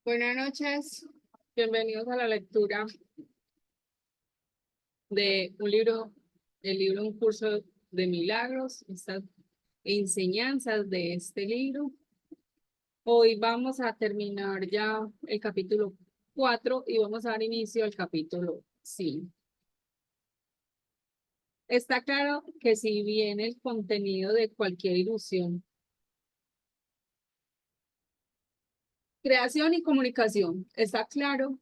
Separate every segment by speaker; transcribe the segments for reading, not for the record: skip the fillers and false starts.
Speaker 1: Buenas noches, bienvenidos a la lectura de un libro, un curso de milagros, estas enseñanzas de este libro. Hoy vamos a terminar ya el capítulo 4 y vamos a dar inicio al capítulo 5. Está claro que si bien el contenido de cualquier ilusión, creación y comunicación, está claro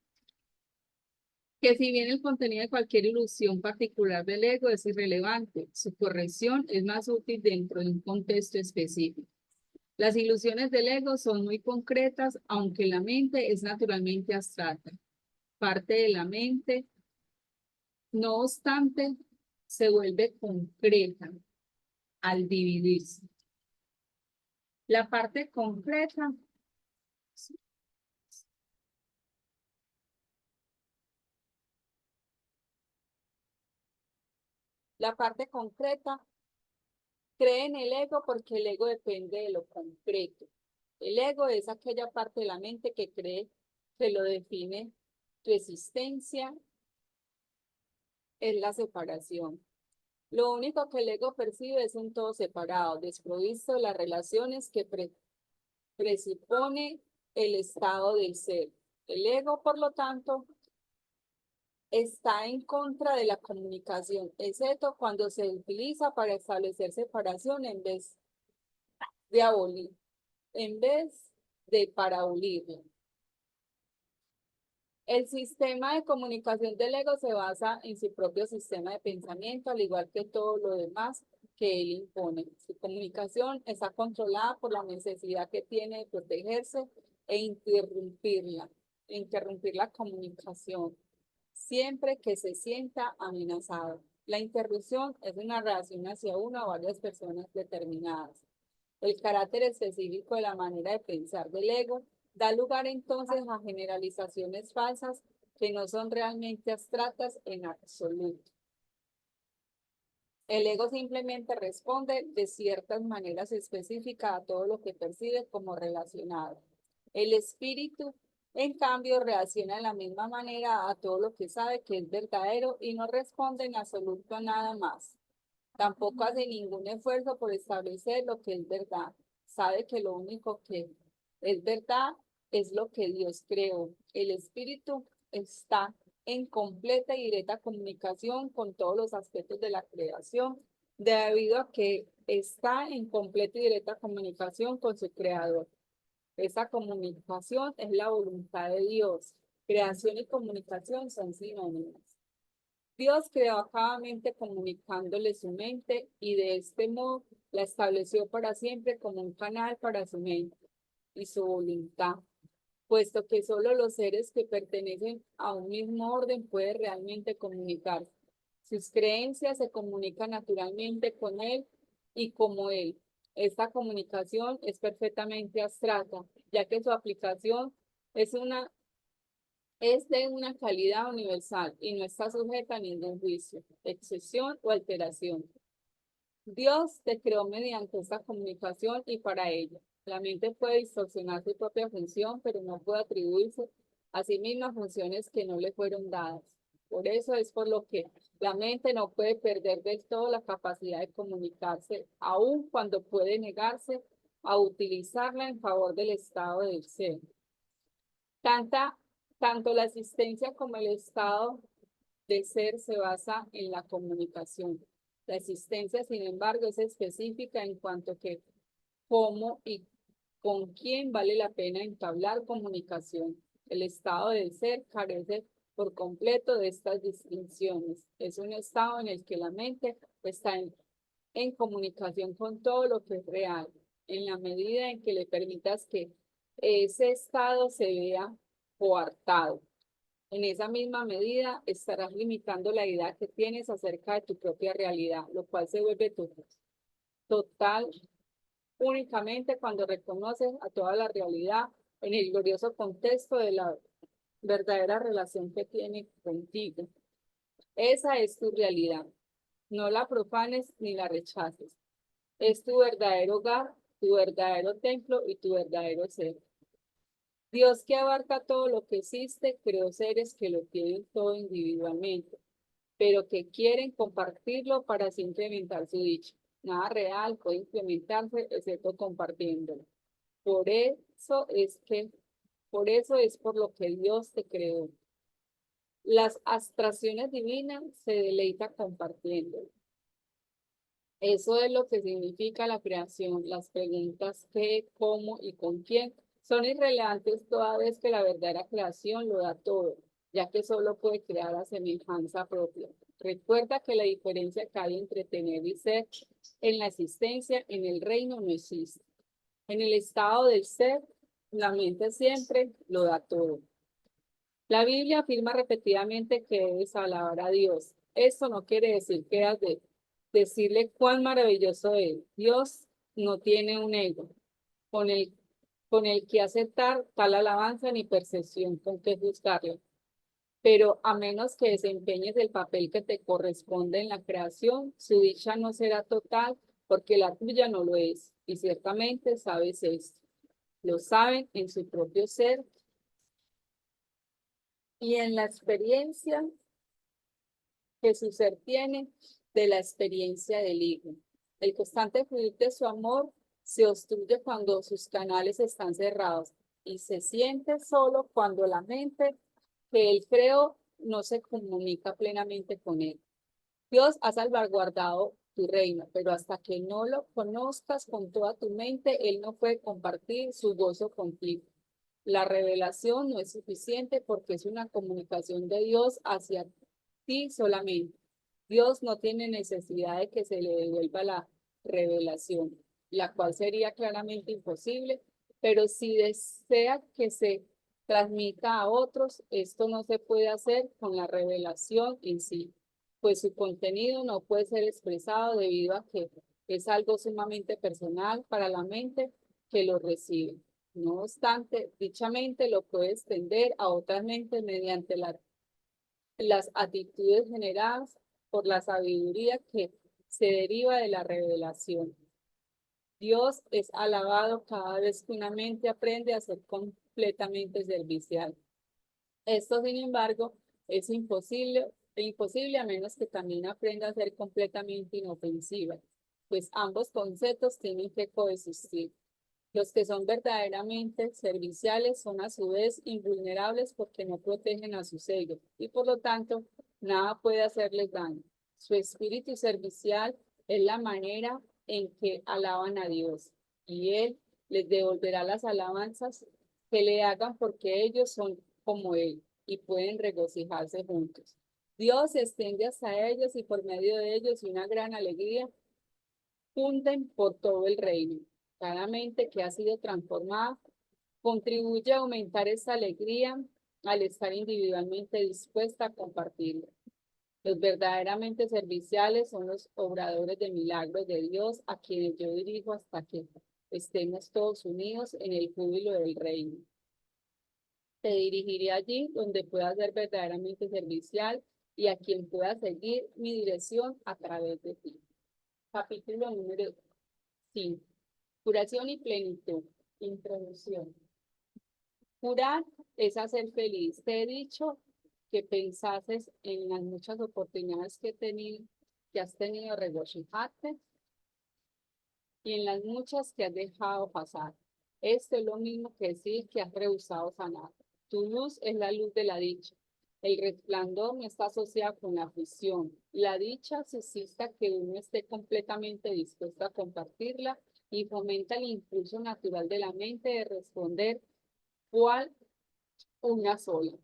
Speaker 1: que si bien el contenido de cualquier ilusión particular del ego es irrelevante, su corrección es más útil dentro de un contexto específico. Las ilusiones del ego son muy concretas, aunque la mente es naturalmente abstracta. Parte de la mente, no obstante, se vuelve concreta al dividirse. La parte concreta cree en el ego porque el ego depende de lo concreto. El ego es aquella parte de la mente que cree que lo define tu existencia, es la separación. Lo único que el ego percibe es un todo separado, desprovisto de las relaciones que presupone el estado del ser. El ego, por lo tanto, está en contra de la comunicación, excepto cuando se utiliza para establecer separación de abolir, en vez de para abolirla. El sistema de comunicación del ego se basa en su propio sistema de pensamiento, al igual que todo lo demás que él impone. Su comunicación está controlada por la necesidad que tiene de protegerse e interrumpir la comunicación siempre que se sienta amenazado. La interrupción es una reacción hacia una o varias personas determinadas. El carácter específico de la manera de pensar del ego da lugar entonces a generalizaciones falsas que no son realmente abstractas en absoluto. El ego simplemente responde de ciertas maneras específicas a todo lo que percibe como relacionado. El espíritu, en cambio, reacciona de la misma manera a todo lo que sabe que es verdadero y no responde en absoluto a nada más. Tampoco hace ningún esfuerzo por establecer lo que es verdad. Sabe que lo único que es verdad es lo que Dios creó. El espíritu está en completa y directa comunicación con todos los aspectos de la creación, debido a que está en completa y directa comunicación con su creador. Esa comunicación es la voluntad de Dios. Creación y comunicación son sinónimos. Dios creó a cada mente comunicándole su mente y de este modo la estableció para siempre como un canal para su mente y su voluntad, puesto que solo los seres que pertenecen a un mismo orden pueden realmente comunicarse. Sus creencias se comunican naturalmente con él y como él. Esta comunicación es perfectamente abstracta, ya que su aplicación es de una calidad universal y no está sujeta a ningún juicio, excesión o alteración. Dios te creó mediante esta comunicación y para ella. La mente puede distorsionar su propia función, pero no puede atribuirse a sí misma funciones que no le fueron dadas. Por eso es por lo que la mente no puede perder del todo la capacidad de comunicarse, aun cuando puede negarse a utilizarla en favor del estado del ser. Tanta, Tanto la existencia como el estado de ser se basa en la comunicación. La existencia, sin embargo, es específica en cuanto que cómo y con quién vale la pena entablar comunicación. El estado del ser carece por completo de estas distinciones. Es un estado en el que la mente está en comunicación con todo lo que es real, en la medida en que le permitas que ese estado se vea coartado. En esa misma medida estarás limitando la idea que tienes acerca de tu propia realidad, lo cual se vuelve total únicamente cuando reconoces a toda la realidad en el glorioso contexto de la verdadera relación que tiene contigo. Esa es tu realidad. No la profanes ni la rechaces. Es tu verdadero hogar, tu verdadero templo y tu verdadero ser. Dios, que abarca todo lo que existe, creó seres que lo tienen todo individualmente, pero que quieren compartirlo para así incrementar su dicha. Nada real puede implementarse excepto compartiéndolo. Por eso es que, por eso es por lo que Dios te creó. Las abstracciones divinas se deleita compartiendo. Eso es lo que significa la creación. Las preguntas qué, cómo y con quién son irrelevantes toda vez que la verdadera creación lo da todo, ya que solo puede crear a semejanza propia. Recuerda que la diferencia que hay entre tener y ser en la existencia, en el reino, no existe. En el estado del ser, la mente siempre lo da todo. La Biblia afirma repetidamente que debes alabar a Dios. Eso no quiere decir que has de decirle cuán maravilloso es. Dios no tiene un ego con el, con el que aceptar tal alabanza ni percepción con que juzgarle. Pero a menos que desempeñes el papel que te corresponde en la creación, su dicha no será total porque la tuya no lo es. Y ciertamente sabes esto. Lo saben en su propio ser y en la experiencia que su ser tiene de la experiencia del Hijo. El constante fluir de su amor se obstruye cuando sus canales están cerrados y se siente solo cuando la mente que él creó no se comunica plenamente con él. Dios ha salvaguardado tu reino, pero hasta que no lo conozcas con toda tu mente, él no puede compartir su gozo contigo. La revelación no es suficiente porque es una comunicación de Dios hacia ti solamente. Dios no tiene necesidad de que se le devuelva la revelación, la cual sería claramente imposible, pero si desea que se transmita a otros, esto no se puede hacer con la revelación en sí, pues su contenido no puede ser expresado debido a que es algo sumamente personal para la mente que lo recibe. No obstante, dicha mente lo puede extender a otras mentes mediante las actitudes generadas por la sabiduría que se deriva de la revelación. Dios es alabado cada vez que una mente aprende a ser completamente servicial. Esto, sin embargo, es imposible a menos que también aprenda a ser completamente inofensiva, pues ambos conceptos tienen que coexistir. Los que son verdaderamente serviciales son a su vez invulnerables porque no protegen a su sello y por lo tanto nada puede hacerles daño. Su espíritu servicial es la manera en que alaban a Dios y Él les devolverá las alabanzas que le hagan porque ellos son como Él y pueden regocijarse juntos. Dios se extiende hasta ellos y por medio de ellos y una gran alegría funden por todo el reino. Cada mente que ha sido transformada contribuye a aumentar esa alegría al estar individualmente dispuesta a compartirlo. Los verdaderamente serviciales son los obradores de milagros de Dios a quienes yo dirijo hasta que estemos todos unidos en el júbilo del reino. Te dirigiré allí donde puedas ser verdaderamente servicial y a quien pueda seguir mi dirección a través de ti. Capítulo número 5. Curación y plenitud. Introducción. Curar es hacer feliz. Te he dicho que pensases en las muchas oportunidades que has tenido de regocijarte y en las muchas que has dejado pasar. Esto es lo mismo que decir que has rehusado sanar. Tu luz es la luz de la dicha. El resplandor no está asociado con la aflicción. La dicha suscita que uno esté completamente dispuesto a compartirla y fomenta el impulso natural de la mente de responder cual una sola.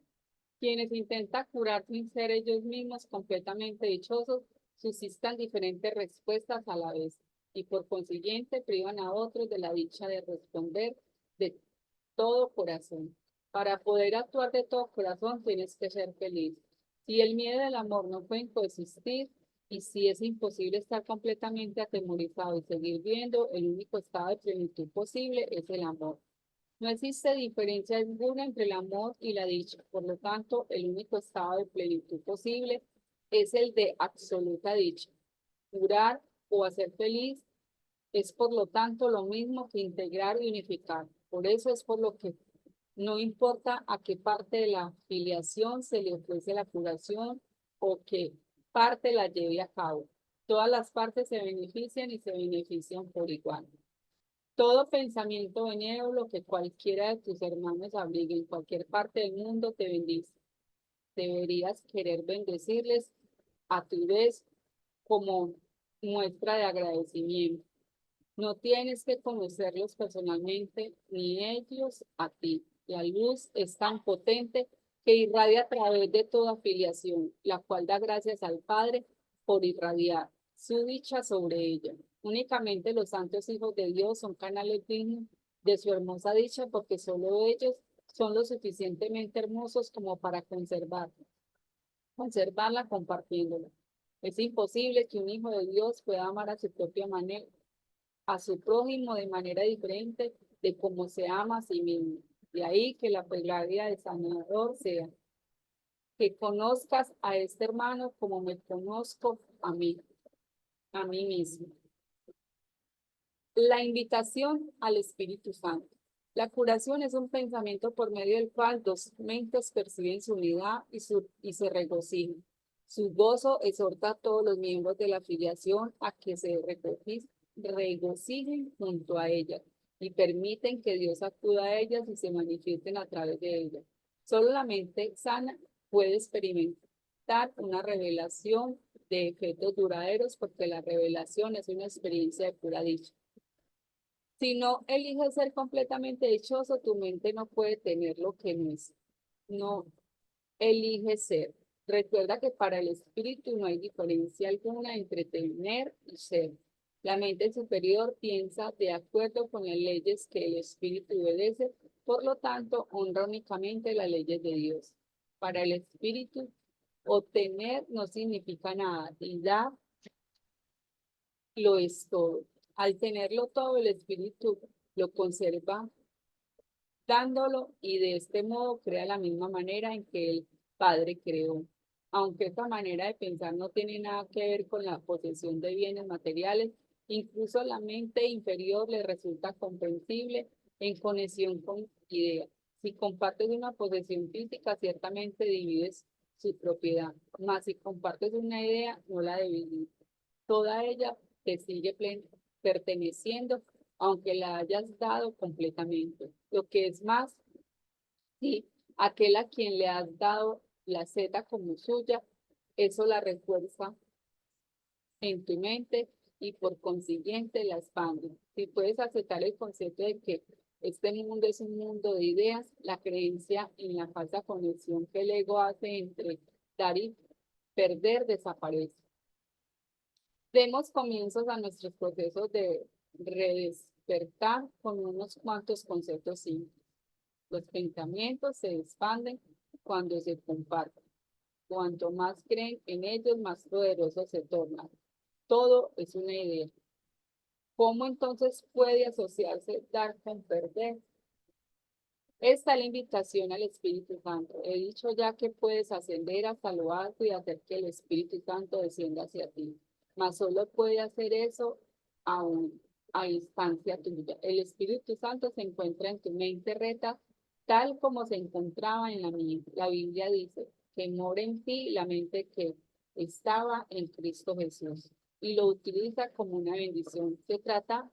Speaker 1: Quienes intentan curar sin ser ellos mismos completamente dichosos, suscitan diferentes respuestas a la vez y por consiguiente privan a otros de la dicha de responder de todo corazón. Para poder actuar de todo corazón tienes que ser feliz. Si el miedo y el amor no pueden coexistir y si es imposible estar completamente atemorizado y seguir viendo, el único estado de plenitud posible es el amor. No existe diferencia alguna entre el amor y la dicha. Por lo tanto, el único estado de plenitud posible es el de absoluta dicha. Curar o hacer feliz es por lo tanto lo mismo que integrar y unificar. Por eso es por lo que No importa a qué parte de la filiación se le ofrece la curación o qué parte la lleve a cabo. Todas las partes se benefician y se benefician por igual. Todo pensamiento benévolo que cualquiera de tus hermanos abrigue en cualquier parte del mundo te bendice. Deberías querer bendecirles a tu vez como muestra de agradecimiento. No tienes que conocerlos personalmente ni ellos a ti. La luz es tan potente que irradia a través de toda afiliación, la cual da gracias al Padre por irradiar su dicha sobre ella. Únicamente los santos hijos de Dios son canales dignos de su hermosa dicha porque solo ellos son lo suficientemente hermosos como para conservarla compartiéndola. Es imposible que un hijo de Dios pueda amar a su propia manera, a su prójimo de manera diferente de cómo se ama a sí mismo. De ahí que la plegaria de sanador sea que conozcas a este hermano como me conozco a mí mismo. La invitación al Espíritu Santo. La curación es un pensamiento por medio del cual dos mentes perciben su unidad y se regocijan. Su gozo exhorta a todos los miembros de la filiación a que se regocijen junto a ellas y permiten que Dios acuda a ellas y se manifiesten a través de ellas. Solo la mente sana puede experimentar una revelación de efectos duraderos porque la revelación es una experiencia de pura dicha. Si no eliges ser completamente dichoso, tu mente no puede tener lo que no es. No elige ser. Recuerda que para el espíritu no hay diferencia alguna entre tener y ser. La mente superior piensa de acuerdo con las leyes que el espíritu obedece, por lo tanto, honra únicamente las leyes de Dios. Para el espíritu, obtener no significa nada y dar lo es todo. Al tenerlo todo, el espíritu lo conserva dándolo y de este modo crea la misma manera en que el Padre creó. Aunque esta manera de pensar no tiene nada que ver con la posesión de bienes materiales, incluso la mente inferior le resulta comprensible en conexión con ideas. Si compartes una posesión física, ciertamente divides su propiedad, mas si compartes una idea, no la divides. Toda ella te sigue perteneciendo, aunque la hayas dado completamente. Lo que es más, si aquel a quien le has dado la zeta como suya, eso la refuerza en tu mente y por consiguiente la expande. Si puedes aceptar el concepto de que este mundo es un mundo de ideas, la creencia en la falsa conexión que el ego hace entre dar y perder desaparece. Demos comienzos a nuestros procesos de redespertar con unos cuantos conceptos simples. Los pensamientos se expanden cuando se comparten. Cuanto más creen en ellos, más poderosos se tornan. Todo es una idea. ¿Cómo entonces puede asociarse dar con perder? Esta es la invitación al Espíritu Santo. He dicho ya que puedes ascender hasta lo alto y hacer que el Espíritu Santo descienda hacia ti. Mas solo puede hacer eso a instancia tuya. El Espíritu Santo se encuentra en tu mente recta, tal como se encontraba en la mía. La Biblia dice que mora en ti la mente que estaba en Cristo Jesús y lo utiliza como una bendición. Se trata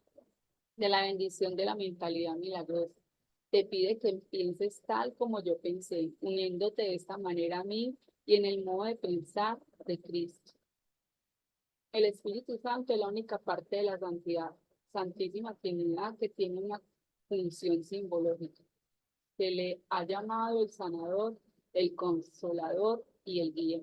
Speaker 1: de la bendición de la mentalidad milagrosa. Te pide que pienses tal como yo pensé, uniéndote de esta manera a mí y en el modo de pensar de Cristo. El Espíritu Santo es la única parte de la santidad, Santísima Trinidad, que tiene una función simbológica. Se le ha llamado el sanador, el consolador y el guía.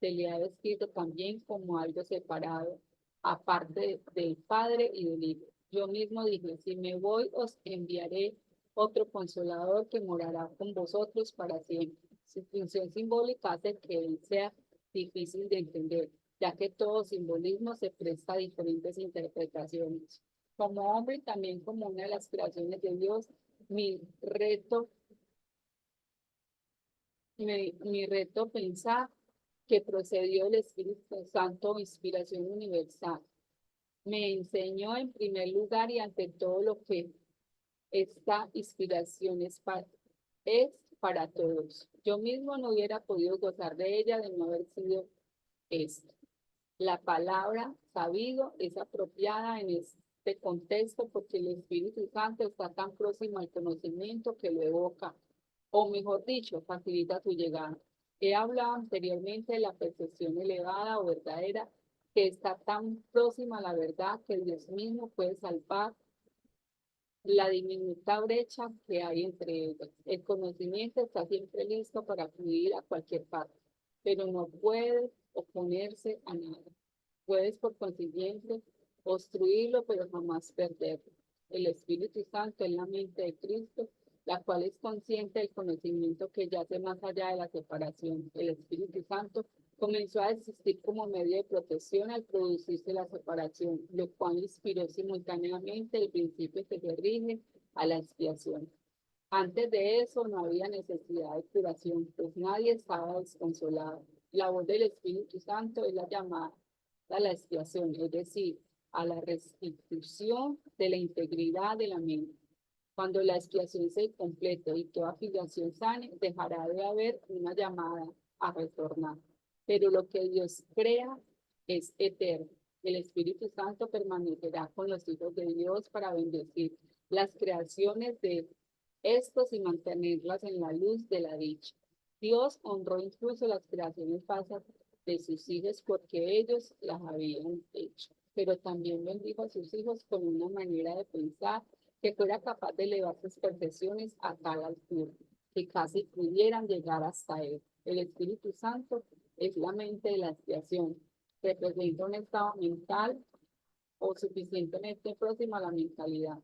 Speaker 1: Se le ha descrito también como algo separado, aparte del Padre y del Hijo. Yo mismo dije, si me voy, os enviaré otro consolador que morará con vosotros para siempre. Su función simbólica hace que él sea difícil de entender, ya que todo simbolismo se presta a diferentes interpretaciones. Como hombre y también como una de las creaciones de Dios, mi reto mi reto pensar que procedió el Espíritu Santo, inspiración universal. Me enseñó en primer lugar y ante todo lo que esta inspiración es para, es para todos. Yo mismo no hubiera podido gozar de ella de no haber sido esto. La palabra sabido es apropiada en este contexto porque el Espíritu Santo está tan próximo al conocimiento que lo evoca, o mejor dicho, facilita su llegada. He hablado anteriormente de la percepción elevada o verdadera que está tan próxima a la verdad que Dios mismo puede salvar la diminuta brecha que hay entre ellas. El conocimiento está siempre listo para fluir a cualquier parte, pero no puede oponerse a nada. Puedes, por consiguiente, obstruirlo, pero jamás perderlo. El Espíritu Santo es la mente de Cristo, la cual es consciente del conocimiento que yace más allá de la separación. El Espíritu Santo comenzó a existir como medio de protección al producirse la separación, lo cual inspiró simultáneamente el principio que se rige a la expiación. Antes de eso no había necesidad de curación, pues nadie estaba desconsolado. La voz del Espíritu Santo es la llamada a la expiación, es decir, a la restitución de la integridad de la mente. Cuando la expiación se complete y toda filiación sane, dejará de haber una llamada a retornar. Pero lo que Dios crea es eterno. El Espíritu Santo permanecerá con los hijos de Dios para bendecir las creaciones de estos y mantenerlas en la luz de la dicha. Dios honró incluso las creaciones falsas de sus hijos porque ellos las habían hecho, pero también bendijo a sus hijos con una manera de pensar que fuera capaz de elevar sus perfecciones a tal altura, que casi pudieran llegar hasta él. El Espíritu Santo es la mente de la expiación, representa un estado mental o suficientemente próximo a la mentalidad.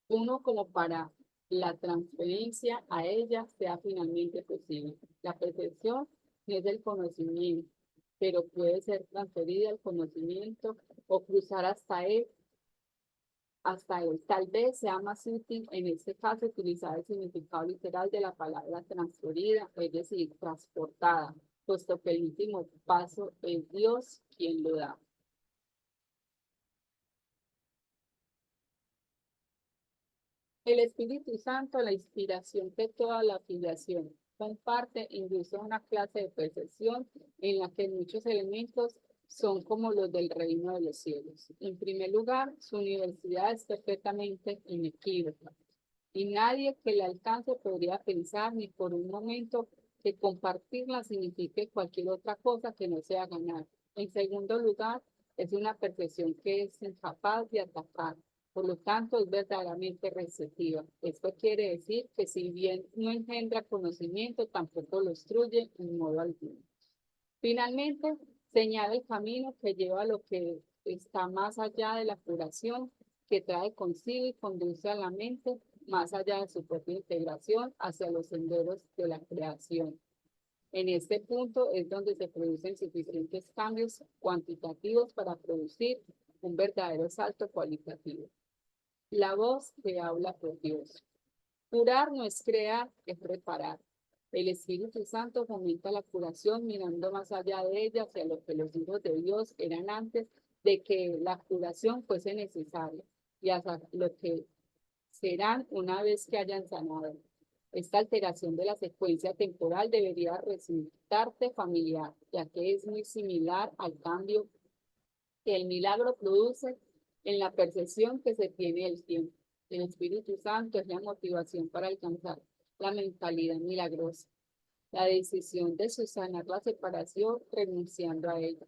Speaker 1: Uno como para la transferencia a ella sea finalmente posible. La percepción no es el conocimiento, pero puede ser transferida al conocimiento o cruzar hasta él. Tal vez sea más útil en este caso utilizar el significado literal de la palabra transferida, es decir, transportada, puesto que el último paso es Dios quien lo da. El Espíritu Santo, la inspiración de toda la filiación, comparte induce a una clase de percepción en la que muchos elementos son como los del reino de los cielos. En primer lugar, su universidad es perfectamente inequívoca y nadie que la alcance podría pensar ni por un momento que compartirla signifique cualquier otra cosa que no sea ganar. En segundo lugar, es una percepción que es incapaz de atacar, por lo tanto es verdaderamente receptiva. Esto quiere decir que si bien no engendra conocimiento, tampoco lo obstruye en modo alguno. Finalmente, señala el camino que lleva a lo que está más allá de la curación, que trae consigo y conduce a la mente más allá de su propia integración hacia los senderos de la creación. En este punto es donde se producen suficientes cambios cuantitativos para producir un verdadero salto cualitativo. La voz que habla por Dios. Curar no es crear, es reparar. El Espíritu Santo fomenta la curación mirando más allá de ella hacia lo que los hijos de Dios eran antes de que la curación fuese necesaria y hacia lo que serán una vez que hayan sanado. Esta alteración de la secuencia temporal debería resultarte familiar, ya que es muy similar al cambio que el milagro produce en la percepción que se tiene del tiempo. El Espíritu Santo es la motivación para alcanzar la mentalidad milagrosa, la decisión de subsanar la separación renunciando a ella.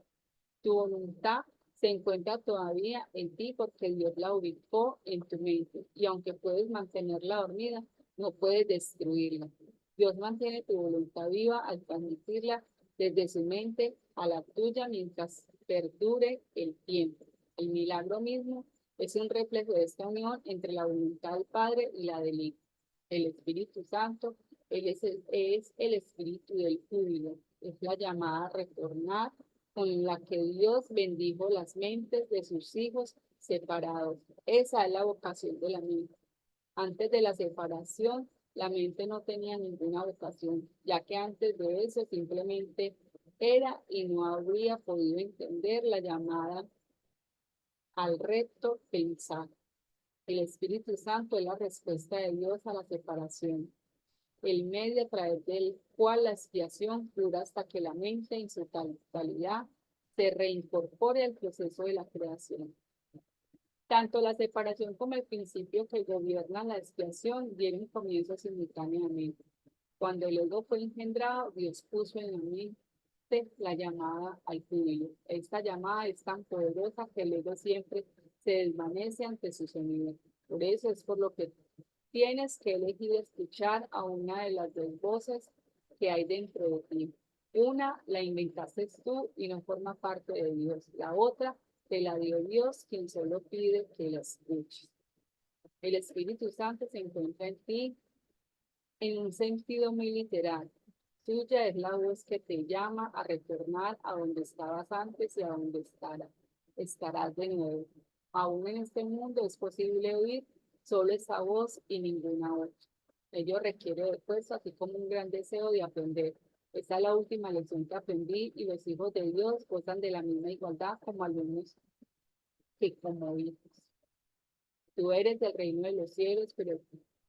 Speaker 1: Tu voluntad se encuentra todavía en ti porque Dios la ubicó en tu mente y aunque puedes mantenerla dormida, no puedes destruirla. Dios mantiene tu voluntad viva al transmitirla desde su mente a la tuya mientras perdure el tiempo. El milagro mismo es un reflejo de esta unión entre la voluntad del Padre y la del Hijo. El Espíritu Santo, Él es el Espíritu del júbilo, es la llamada a retornar con la que Dios bendijo las mentes de sus hijos separados. Esa es la vocación de la mente. Antes de la separación, la mente no tenía ninguna vocación, ya que antes de eso simplemente era y no habría podido entender la llamada al recto pensar. El Espíritu Santo es la respuesta de Dios a la separación. el medio a través del cual la expiación dura hasta que la mente en su totalidad se reincorpore al proceso de la creación. Tanto la separación como el principio que gobierna la expiación dieron comienzo simultáneamente. Cuando el ego fue engendrado, Dios puso en la mente la llamada al júbilo. Esta llamada es tan poderosa que el ego siempre se desvanece ante su sonido. Por eso es por lo que tienes que elegir escuchar a una de las dos voces que hay dentro de ti. Una la inventaste tú y no forma parte de Dios. La otra te la dio Dios, quien solo pide que la escuches. El Espíritu Santo se encuentra en ti en un sentido muy literal. Tuya es la voz que te llama a retornar a donde estabas antes y a donde estarás de nuevo. Aún en este mundo es posible oír solo esa voz y ninguna otra. Ello requiere de esfuerzo, así como un gran deseo de aprender. Esta es la última lección que aprendí y los hijos de Dios gozan de la misma igualdad como alumnos que como hijos. Tú eres del reino de los cielos, pero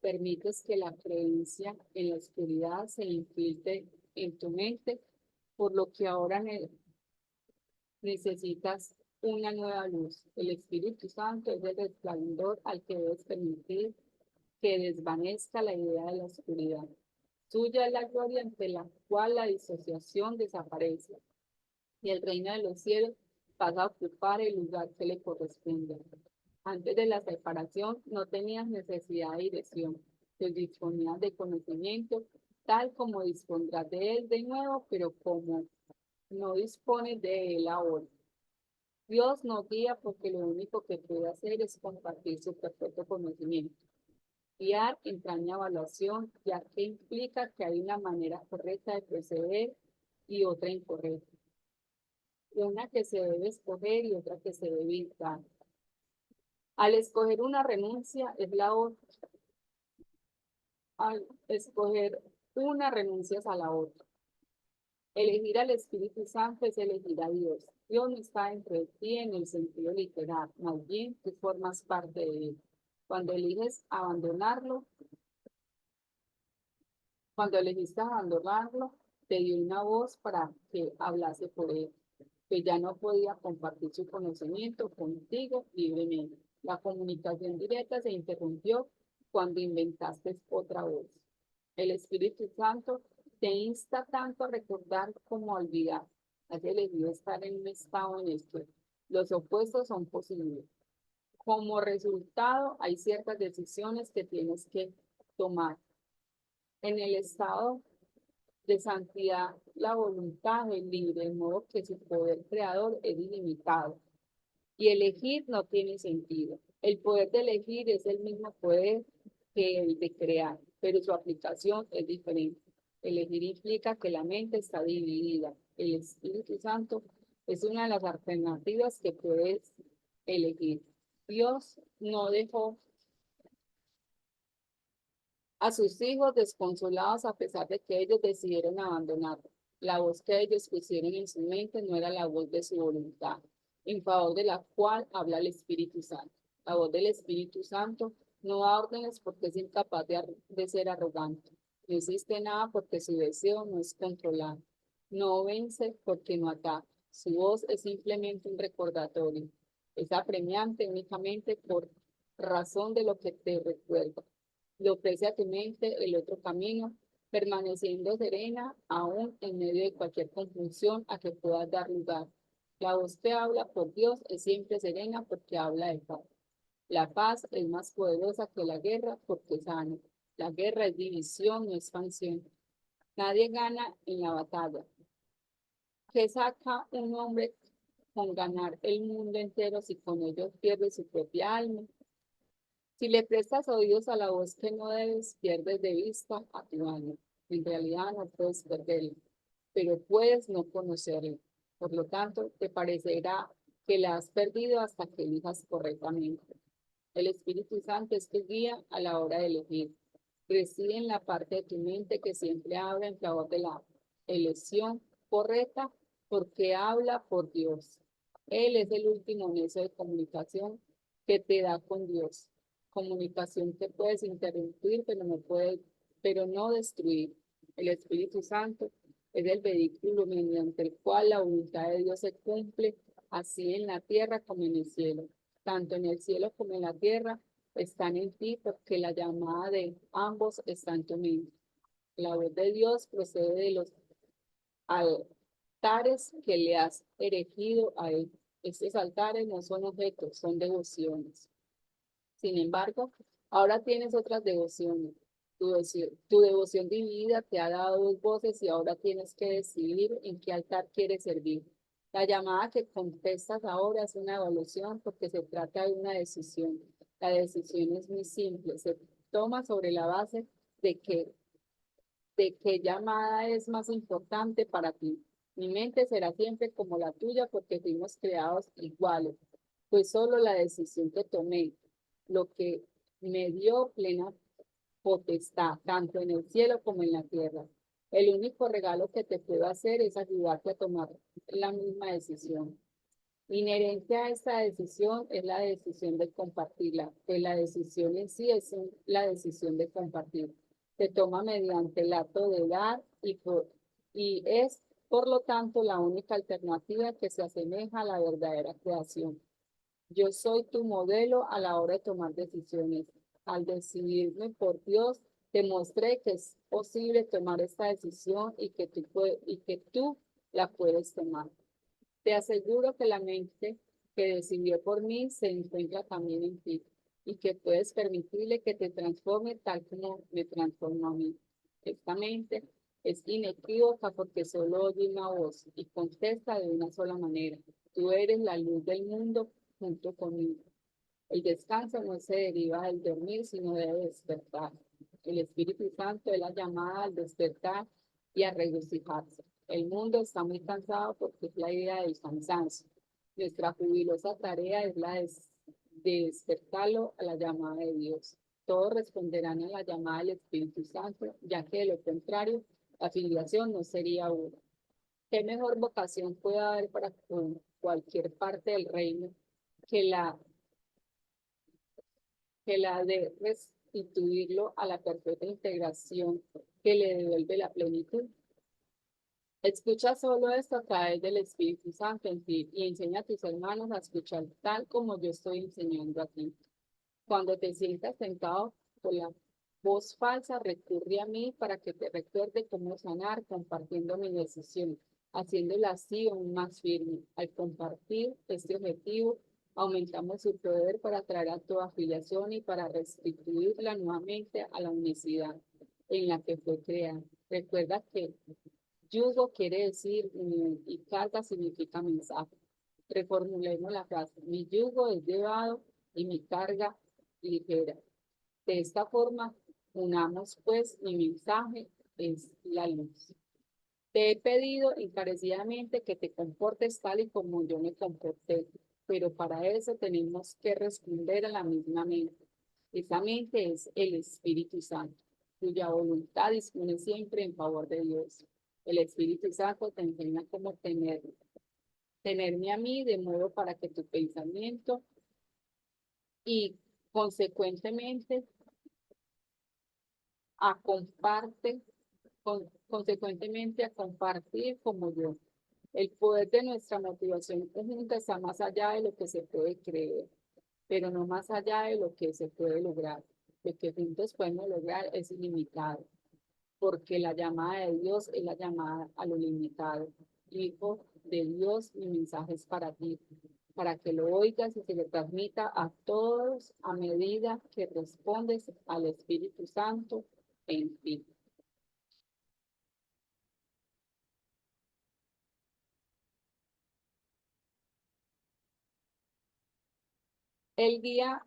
Speaker 1: permites que la creencia en la oscuridad se infiltre en tu mente, por lo que ahora necesitas una nueva luz. El Espíritu Santo es el resplandor al que debes permitir que desvanezca la idea de la oscuridad. Tuya es la gloria ante la cual la disociación desaparece y el reino de los cielos pasa a ocupar el lugar que le corresponde. Antes de la separación no tenías necesidad de dirección, pues disponías de conocimiento, tal como dispondrás de él de nuevo, pero como no dispones de él ahora. Dios nos guía porque lo único que puede hacer es compartir su perfecto conocimiento. Guiar entraña evaluación, ya que implica que hay una manera correcta de proceder y otra incorrecta. Una que se debe escoger y otra que se debe evitar. Al escoger una renuncia es la otra. Al escoger una renuncias a la otra. Elegir al Espíritu Santo es elegir a Dios. Dios no está entre ti en el sentido literal, más bien tú formas parte de él. Cuando eliges abandonarlo, cuando elegiste abandonarlo, te dio una voz para que hablase por él, que ya no podía compartir su conocimiento contigo libremente. La comunicación directa se interrumpió cuando inventaste otra voz. El Espíritu Santo te insta tanto a recordar como a olvidar. Has elegido estar en un estado en el que los opuestos son posibles. Como resultado, hay ciertas decisiones que tienes que tomar. En el estado de santidad, la voluntad es libre, de modo que su poder creador es ilimitado. Y elegir no tiene sentido. El poder de elegir es el mismo poder que el de crear, pero su aplicación es diferente. Elegir implica que la mente está dividida. El Espíritu Santo es una de las alternativas que puedes elegir. Dios no dejó a sus hijos desconsolados a pesar de que ellos decidieron abandonarlo. La voz que ellos pusieron en su mente no era la voz de su voluntad, en favor de la cual habla el Espíritu Santo. La voz del Espíritu Santo no da órdenes porque es incapaz de ser arrogante. No existe nada porque su deseo no es controlado. No vence porque no ataca. Su voz es simplemente un recordatorio. Es apremiante únicamente por razón de lo que te recuerda. Le ofrece a tu mente el otro camino, permaneciendo serena aún en medio de cualquier confusión a que puedas dar lugar. La voz que habla por Dios es siempre serena porque habla de paz. La paz es más poderosa que la guerra porque sana. La guerra es división, no expansión. Nadie gana en la batalla. ¿Qué saca un hombre con ganar el mundo entero si con ello pierde su propia alma? Si le prestas oídos a la voz que no debes, pierdes de vista a tu alma. En realidad no puedes perderlo, pero puedes no conocerlo. Por lo tanto, te parecerá que la has perdido hasta que elijas correctamente. El Espíritu Santo es tu guía a la hora de elegir. Reside en la parte de tu mente que siempre habla en favor de la elección correcta porque habla por Dios. Él es el último nexo de comunicación que te da con Dios. Comunicación que puedes interrumpir, pero no puedes pero no destruir. El Espíritu Santo es el vehículo mediante el cual la voluntad de Dios se cumple, así en la tierra como en el cielo. Tanto en el cielo como en la tierra están en ti, porque la llamada de ambos está en tu mente. La voz de Dios procede de los altares que le has erigido a él. Estos altares no son objetos, son devociones. Sin embargo, ahora tienes otras devociones. Tu devoción dividida te ha dado dos voces y ahora tienes que decidir en qué altar quieres servir. La llamada que contestas ahora es una evolución porque se trata de una decisión. La decisión es muy simple. Se toma sobre la base de qué llamada es más importante para ti. Mi mente será siempre como la tuya porque fuimos creados iguales. Fue solo la decisión que tomé, lo que me dio plena potestad, tanto en el cielo como en la tierra. El único regalo que te puedo hacer es ayudarte a tomar la misma decisión. Inherente a esta decisión es la decisión de compartirla, pues la decisión en sí es la decisión de compartir. Se toma mediante el acto de dar y es, por lo tanto, la única alternativa que se asemeja a la verdadera creación. Yo soy tu modelo a la hora de tomar decisiones. Al decidirme por Dios, te mostré que es posible tomar esta decisión y que tú la puedes tomar. Te aseguro que la mente que decidió por mí se encuentra también en ti y que puedes permitirle que te transforme tal como me transformó a mí. Esta mente es inequívoca porque solo oye una voz y contesta de una sola manera. Tú eres la luz del mundo junto conmigo. El descanso no se deriva del dormir, sino debe despertar. El Espíritu Santo es la llamada al despertar y a regocijarse. El mundo está muy cansado porque es la idea del cansancio. Nuestra jubilosa tarea es la de despertarlo a la llamada de Dios. Todos responderán a la llamada del Espíritu Santo, ya que de lo contrario, la filiación no sería una. ¿Qué mejor vocación puede haber para cualquier parte del reino que la de restituirlo a la perfecta integración que le devuelve la plenitud? Escucha solo esto a través del Espíritu Santo en ti y enseña a tus hermanos a escuchar tal como yo estoy enseñando a ti. Cuando te sientas tentado por la voz falsa, recurre a mí para que te recuerde cómo sanar compartiendo mi decisión, haciéndola así aún más firme. Al compartir este objetivo, aumentamos su poder para traer a tu afiliación y para restituirla nuevamente a la unicidad en la que fue creada. Recuerda que yugo quiere decir unión y carga significa mensaje. Reformulemos la frase. Mi yugo es llevado y mi carga ligera. De esta forma, unamos pues mi mensaje es la luz. Te he pedido encarecidamente que te comportes tal y como yo me comporté, pero para eso tenemos que responder a la misma mente. Esa mente es el Espíritu Santo, cuya voluntad dispone siempre en favor de Dios. El Espíritu Santo te enseña cómo tenerme a mí de modo para que tu pensamiento y consecuentemente consecuentemente a compartir como yo. El poder de nuestra motivación conjunta está más allá de lo que se puede creer, pero no más allá de lo que se puede lograr. Lo que juntos podemos lograr es ilimitado, porque la llamada de Dios es la llamada a lo limitado. Hijo de Dios, mi mensaje es para ti, para que lo oigas y se le transmita a todos a medida que respondes al Espíritu Santo en ti. El guía,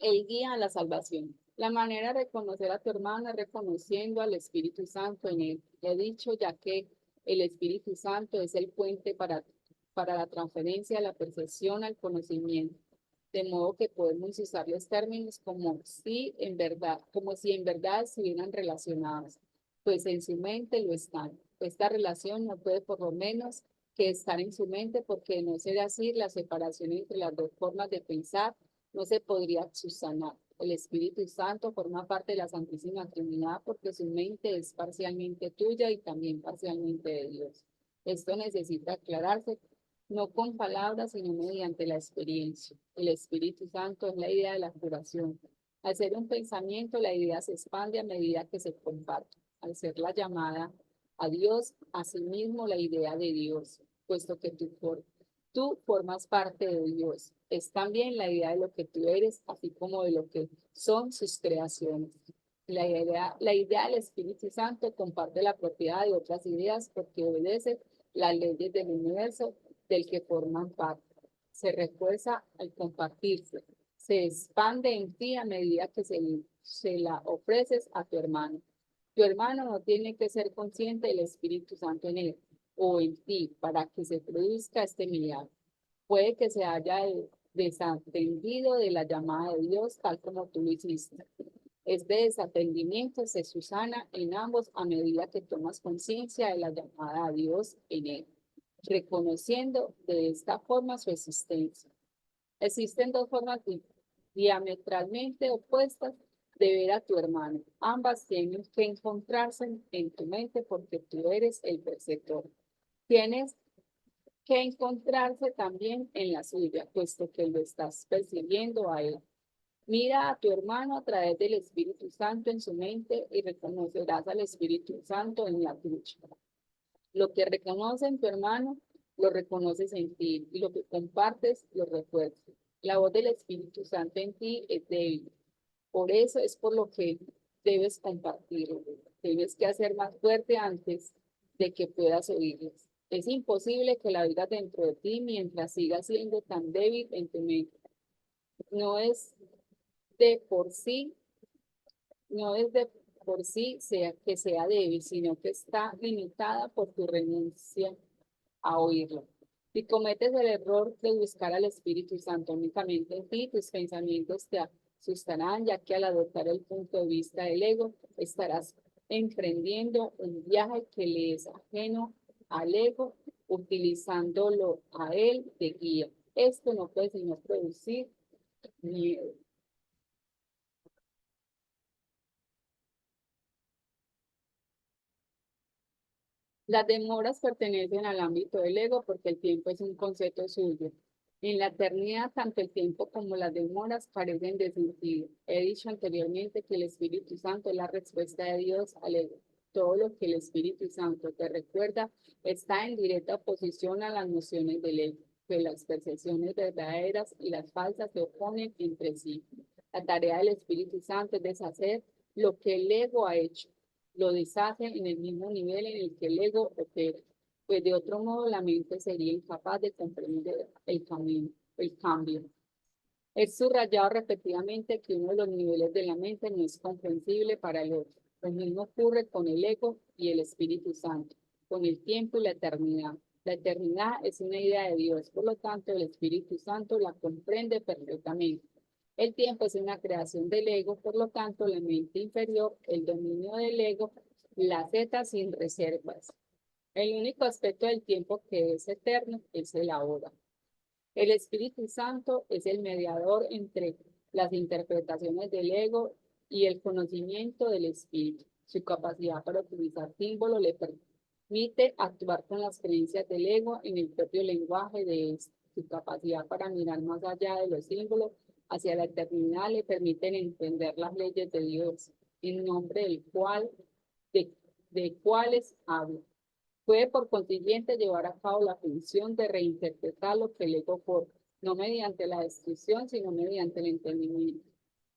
Speaker 1: el guía a la salvación. La manera de reconocer a tu hermano es reconociendo al Espíritu Santo en él. He dicho ya que el Espíritu Santo es el puente para la transferencia de la percepción al conocimiento. De modo que podemos usar los términos como si en verdad estuvieran relacionados, pues en su mente lo están. Esta relación no puede por lo menos que estar en su mente, porque de no ser así, la separación entre las dos formas de pensar no se podría subsanar. El Espíritu Santo forma parte de la Santísima Trinidad porque su mente es parcialmente tuya y también parcialmente de Dios. Esto necesita aclararse no con palabras, sino mediante la experiencia. El Espíritu Santo es la idea de la curación. Al ser un pensamiento, la idea se expande a medida que se comparte. Al ser la llamada a Dios, asimismo la idea de Dios, puesto que tú formas parte de Dios. Es también la idea de lo que tú eres, así como de lo que son sus creaciones. La idea del Espíritu Santo comparte la propiedad de otras ideas porque obedece las leyes del universo del que forman parte. Se refuerza al compartirse. Se expande en ti a medida que se la ofreces a tu hermano. Tu hermano no tiene que ser consciente del Espíritu Santo en él o en ti para que se produzca este milagro. Puede que se haya desatendido de la llamada de Dios tal como tú lo hiciste. Este desatendimiento se susana en ambos a medida que tomas conciencia de la llamada a Dios en él, reconociendo de esta forma su existencia. Existen dos formas diametralmente opuestas de ver a tu hermano. Ambas tienen que encontrarse en tu mente porque tú eres el perceptor. Tienes que encontrarse también en la suya, puesto que lo estás percibiendo a él. Mira a tu hermano a través del Espíritu Santo en su mente y reconocerás al Espíritu Santo en la tuya. Lo que reconoce en tu hermano, lo reconoces en ti y lo que compartes, lo refuerzas. La voz del Espíritu Santo en ti es débil. Por eso es por lo que debes compartirlo. Tienes que hacer más fuerte antes de que puedas oírles. Es imposible que la oigas dentro de ti mientras sigas siendo tan débil en tu mente. No es de por sí, no es de por sí que sea débil, sino que está limitada por tu renuncia a oírlo. Si cometes el error de buscar al Espíritu Santo únicamente en ti, tus pensamientos te asustarán, ya que al adoptar el punto de vista del ego, estarás emprendiendo un viaje que le es ajeno al ego, utilizándolo a él de guía. Esto no puede sino producir miedo. Las demoras pertenecen al ámbito del ego porque el tiempo es un concepto suyo. En la eternidad, tanto el tiempo como las demoras parecen de sentido. He dicho anteriormente que el Espíritu Santo es la respuesta de Dios al ego. Todo lo que el Espíritu Santo te recuerda está en directa oposición a las nociones del ego, que las percepciones verdaderas y las falsas se oponen entre sí. La tarea del Espíritu Santo es deshacer lo que el ego ha hecho, lo deshace en el mismo nivel en el que el ego opera, pues de otro modo la mente sería incapaz de comprender el camino, el cambio. Es subrayado repetidamente que uno de los niveles de la mente no es comprensible para el otro. Lo mismo ocurre con el ego y el Espíritu Santo, con el tiempo y la eternidad. La eternidad es una idea de Dios, por lo tanto el Espíritu Santo la comprende perfectamente. El tiempo es una creación del ego, por lo tanto la mente inferior, el dominio del ego, la acepta sin reservas. El único aspecto del tiempo que es eterno es el ahora. El Espíritu Santo es el mediador entre las interpretaciones del ego y el conocimiento del Espíritu. Su capacidad para utilizar símbolos le permite actuar con las creencias del ego en el propio lenguaje de este. Su capacidad para mirar más allá de los símbolos hacia la eternidad le permiten entender las leyes de Dios, en nombre del cual, de, de cuales habla. Puede, por consiguiente, llevar a cabo la función de reinterpretar lo que el ego forma, no mediante la descripción, sino mediante el entendimiento.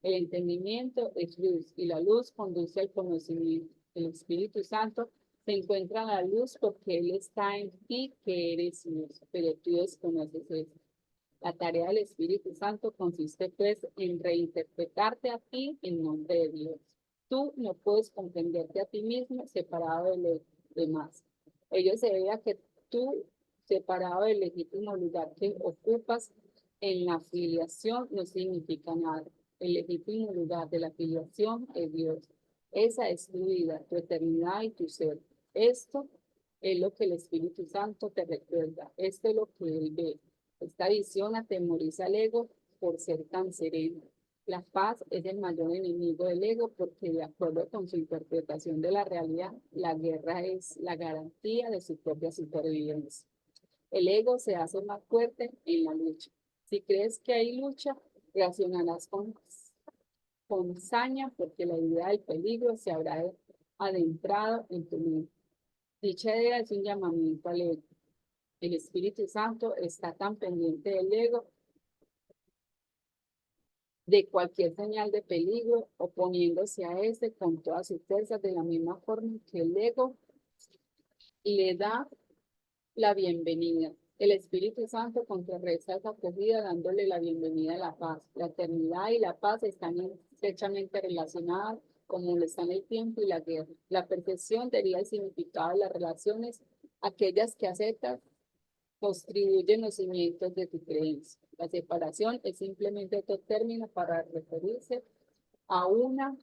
Speaker 1: El entendimiento es luz y la luz conduce al conocimiento. El Espíritu Santo se encuentra en la luz porque Él está en ti, que eres luz, pero tú desconoces eso. La tarea del Espíritu Santo consiste, pues, en reinterpretarte a ti en nombre de Dios. Tú no puedes comprenderte a ti mismo separado de los demás. Ello se debe a que tú, separado del legítimo lugar que ocupas en la filiación, no significa nada. El legítimo lugar de la filiación es Dios. Esa es tu vida, tu eternidad y tu ser. Esto es lo que el Espíritu Santo te recuerda. Esto es lo que Él ve. Esta visión atemoriza al ego por ser tan sereno. La paz es el mayor enemigo del ego porque de acuerdo con su interpretación de la realidad, la guerra es la garantía de su propia supervivencia. El ego se hace más fuerte en la lucha. Si crees que hay lucha, reaccionarás con saña porque la idea del peligro se habrá adentrado en tu mente. Dicha idea es un llamamiento al ego. El Espíritu Santo está tan pendiente del ego de cualquier señal de peligro, oponiéndose a este con todas sus fuerzas, de la misma forma que el ego le da la bienvenida. El Espíritu Santo contrarresta esa acogida dándole la bienvenida a la paz. La eternidad y la paz están estrechamente relacionadas como lo están el tiempo y la guerra. La perfección sería el significado de las relaciones, aquellas que aceptas contribuyen los cimientos de tu creencia. La separación es simplemente otro término para referirse a una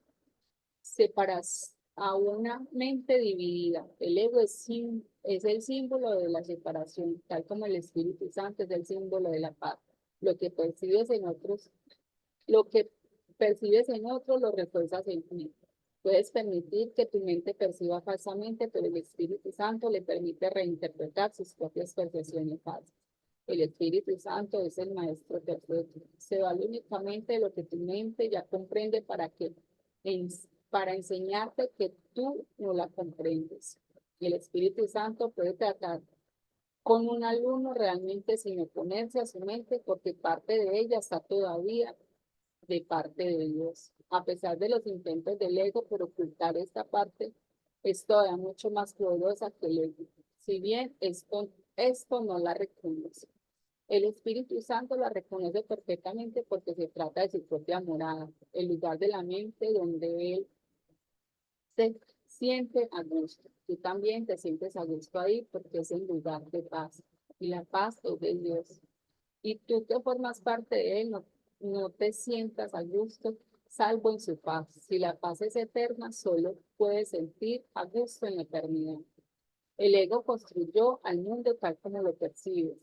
Speaker 1: separación, a una mente dividida. El ego es el símbolo de la separación, tal como el Espíritu Santo es el símbolo de la paz. Lo que percibes en otros, lo que percibes en otros lo refuerzas en ti. Puedes permitir que tu mente perciba falsamente, pero el Espíritu Santo le permite reinterpretar sus propias percepciones falsas. El Espíritu Santo es el maestro perfecto. Se vale únicamente de lo que tu mente ya comprende para enseñarte que tú no la comprendes. Y el Espíritu Santo puede tratar con un alumno realmente sin oponerse a su mente porque parte de ella está todavía de parte de Dios. A pesar de los intentos del ego por ocultar esta parte, es todavía mucho más poderosa que el ego. Si bien esto no la reconoce. El Espíritu Santo la reconoce perfectamente porque se trata de su propia morada, el lugar de la mente donde Él se siente a gusto. Tú también te sientes a gusto ahí porque es el lugar de paz. Y la paz es de Dios. Y tú que formas parte de Él, no te sientas a gusto, salvo en su paz. Si la paz es eterna, solo puedes sentir a gusto en la eternidad. El ego construyó al mundo tal como lo percibes,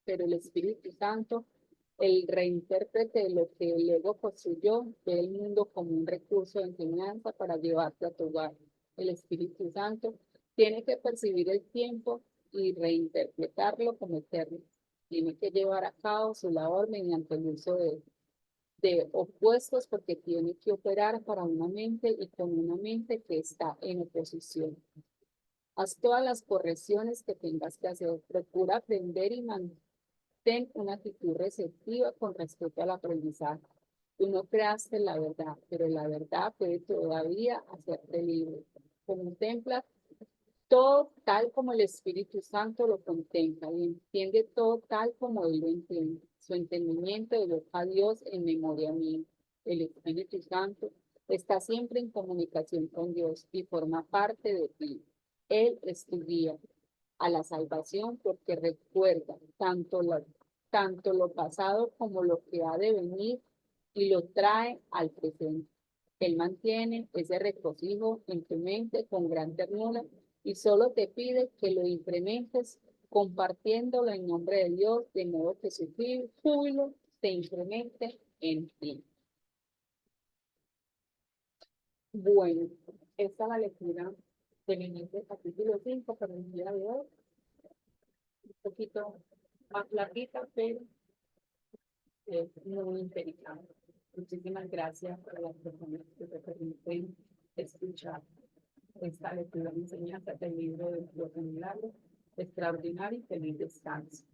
Speaker 1: pero el Espíritu Santo, el reintérprete de lo que el ego construyó, ve el mundo como un recurso de enseñanza para llevarte a tu hogar. El Espíritu Santo tiene que percibir el tiempo y reinterpretarlo como eterno. Tiene que llevar a cabo su labor mediante el uso de opuestos porque tiene que operar para una mente y con una mente que está en oposición. Haz todas las correcciones que tengas que hacer. Procura aprender y mantén una actitud receptiva con respecto al aprendizaje. Tú no creaste la verdad, pero la verdad puede todavía hacerte libre. Contempla todo tal como el Espíritu Santo lo contempla y entiende todo tal como Él lo entiende. Su entendimiento de a Dios en memoria mía. El Espíritu Santo está siempre en comunicación con Dios y forma parte de ti. Él es tu guía a la salvación porque recuerda tanto lo pasado como lo que ha de venir y lo trae al presente. Él mantiene ese regocijo en tu mente con gran ternura y solo te pide que lo incrementes compartiéndolo en nombre de Dios, de modo que su júbilo se incremente en ti. Bueno, esta es la lectura de mi mente, capítulo 5, para el día de hoy. Un poquito más larguita, pero muy interesante. Muchísimas gracias por las personas que te permiten escuchar esta lectura de enseñanza del libro de los milagros. Extraordinario y feliz descanso.